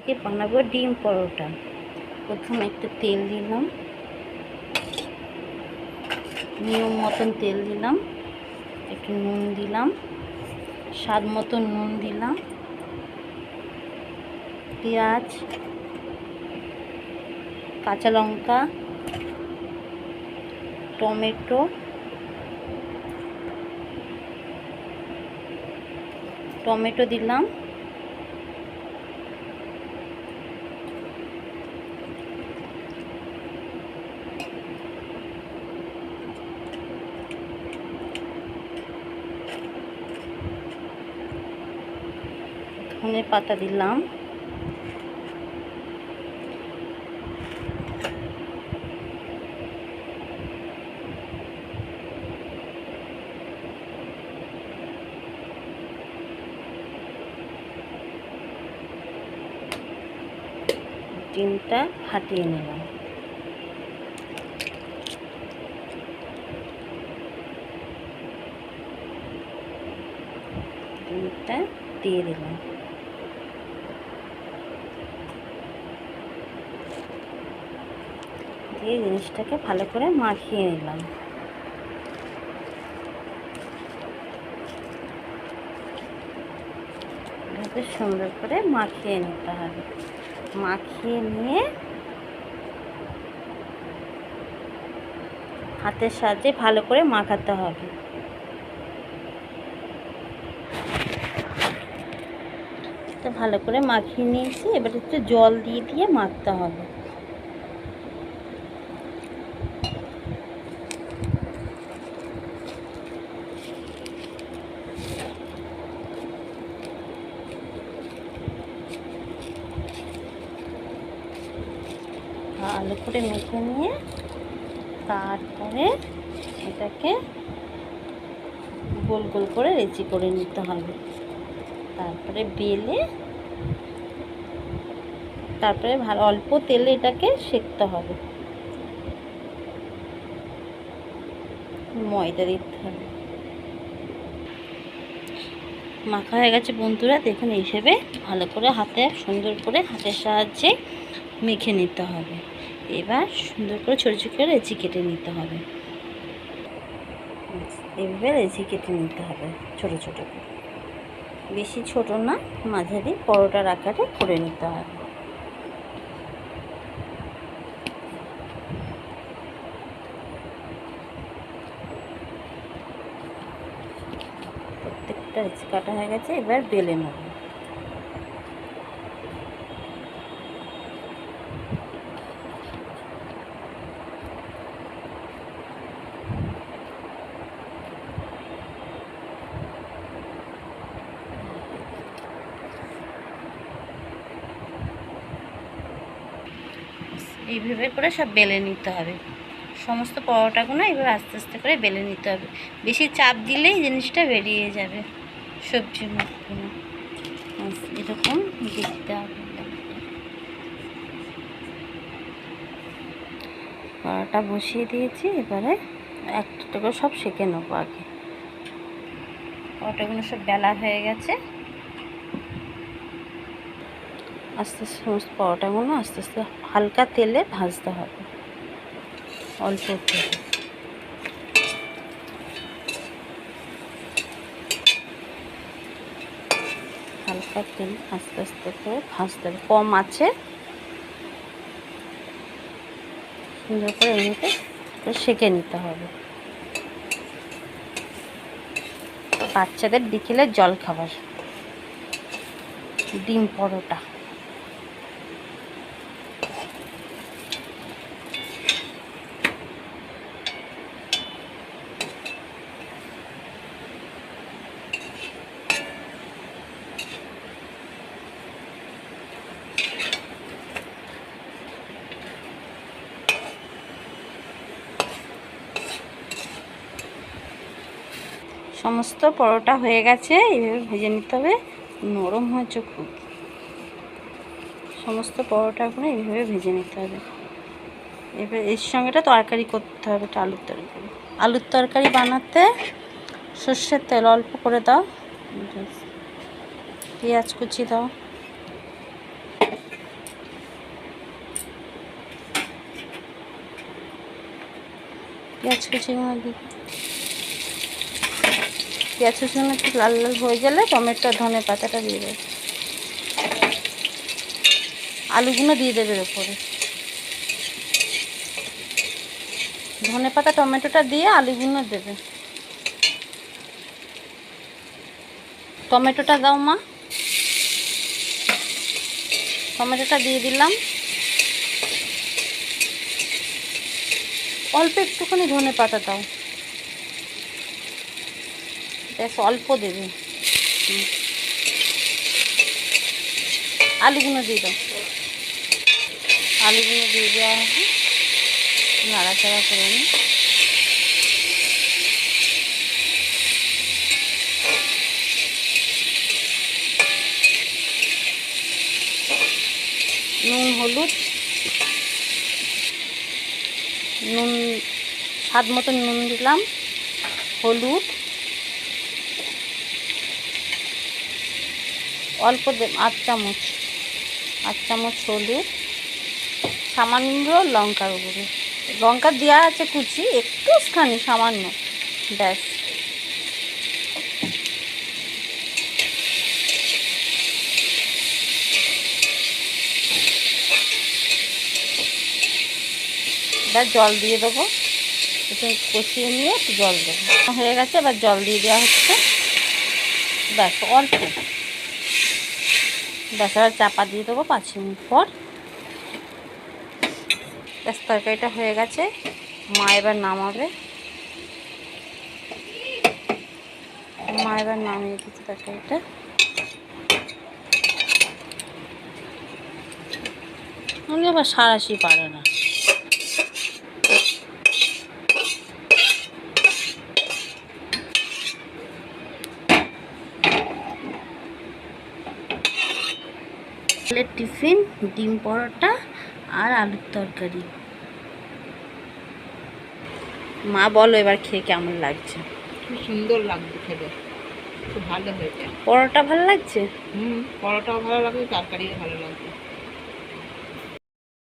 আজকে বানাবো ডিম পরোটা। প্রথমে একটু তেল দিলাম, নিয়ম মতন তেল দিলাম, একটু নুন দিলাম, স্বাদ মতন নুন দিলাম, পেঁয়াজ, কাঁচা লঙ্কা, টমেটো দিলাম, ধনে পাতা দিলাম, ডিমটা ফাটিয়ে নিলাম, ডিমটা দিয়ে দিলাম, দিয়ে জিনিসটাকে ভালো করে মাখিয়ে নিলাম। এভাবে সুন্দর করে মাখিয়ে নিতে হবে। মাখিয়ে নিয়ে হাতের সাহায্যে ভালো করে মাখাতে হবে। তো ভালো করে মাখিয়ে নিয়েছি, এবার একটু জল দিয়ে দিয়ে মাখতে হবে। ভালো করে মেখে নিয়ে তারপরে এটাকে গোল গোল করে লেচি করে নিতে হবে। তারপরে বেলে তারপরে ভালো অল্প তেলে এটাকে সেঁকতে হবে, ময়দা দিতে হবে। মাখা হয়ে গেছে বন্ধুরা, দেখুন এইভাবে ভালো করে হাতে সুন্দর করে হাতের সাহায্যে মেখে নিতে হবে। এবার সুন্দর করে ছোটো ছোটো করে লেচি কেটে নিতে হবে। এভাবে লেচি কেটে নিতে হবে ছোটো ছোটো করে, বেশি ছোট না, মাঝারি পরোটার আকারে করে নিতে হবে। প্রত্যেকটা লেচি কাটা হয়ে গেছে, এবার বেলে নেব। এইভাবে করে সব বেলে নিতে হবে। সমস্ত পরোটাগুলো এবার আস্তে আস্তে করে বেলে নিতে হবে। বেশি চাপ দিলেই জিনিসটা বেরিয়ে যাবে, সবজি মুখগুলো এরকম দিতে হবে। পরোটা বসিয়ে দিয়েছি, এবারে একটা করে সব সেঁকে নেবো। আগে পরোটাগুলো সব বেলা হয়ে গেছে, আস্তে আস্তে সমস্ত পরোটাগুলো আস্তে আস্তে হালকা তেলে ভাজতে হবে, অল্প তেলে। হালকা তেল আস্তে আস্তে করে ভাজতে হবে, কম আছে সুন্দর করে এমনিতে সেঁকে নিতে হবে। বাচ্চাদের বিকেলের জল খাবার ডিম পরোটা। সমস্ত পরোটা হয়ে গেছে, এইভাবে ভেজে নিতে হবে, নরম হয়েছে খুব। সমস্ত পরোটাগুলো এইভাবে ভেজে নিতে হবে। এবার এর সঙ্গেটা তরকারি করতে হবে, একটা আলুর তরকারি। আলুর তরকারি বানাতে সর্ষের তেল অল্প করে দাও, পেঁয়াজ কুচি দাও, পেঁয়াজ কুচিগুলো দিই। পেঁয়াজ কুচিগুলো একটু লাল লাল হয়ে গেলে টমেটো ধনে পাতাটা দিয়ে দেবে, আলুগুলো দিয়ে দেবে এর উপরে। ধনে পাতা টমেটোটা দিয়ে আলুগুলো দেবে। টমেটোটা দাও মা, টমেটোটা দিয়ে দিলাম। অল্প একটুখানি ধনে পাতা দাও, ব্যাস অল্প দেবে। আলুগুলো দিয়ে দাও, আলুগুলো দিয়ে দেওয়া হবে, নাড়াচাড়া করে নিই। নুন হলুদ, নুন স্বাদ মতো নুন দিলাম, হলুদ অল্প 8 চামচ, 8 চামচ হলুদ, সামান্য লঙ্কার গুঁড়ো, লঙ্কা দেওয়া আছে কুচি একটুখানি সামান্য, ব্যাস। এবার জল দিয়ে দেবো, একটু কষিয়ে নিয়ে একটু জল দেবো। হয়ে গেছে, এবার জল দিয়ে দেওয়া হচ্ছে, ব্যাস অল্প, ব্যাস। এবার চাপা দিয়ে দেবো 5 মিনিট পর। ব্যাস তরকারিটা হয়ে গেছে, মা এবার নামাবে, মা এবার নামিয়ে দিচ্ছে তরকারিটা। উনি আবার সারাশি পারে না। টিফিন ডিম পরোটা আর আলুর তরকারি। মা বলো এবার খেয়ে কেমন লাগছে? খুব সুন্দর লাগছে খেতে, খুব ভালো হয়েছে। পরোটা ভালো লাগছে? পরোটাও ভালো লাগছে, তরকারিও ভালো লাগছে।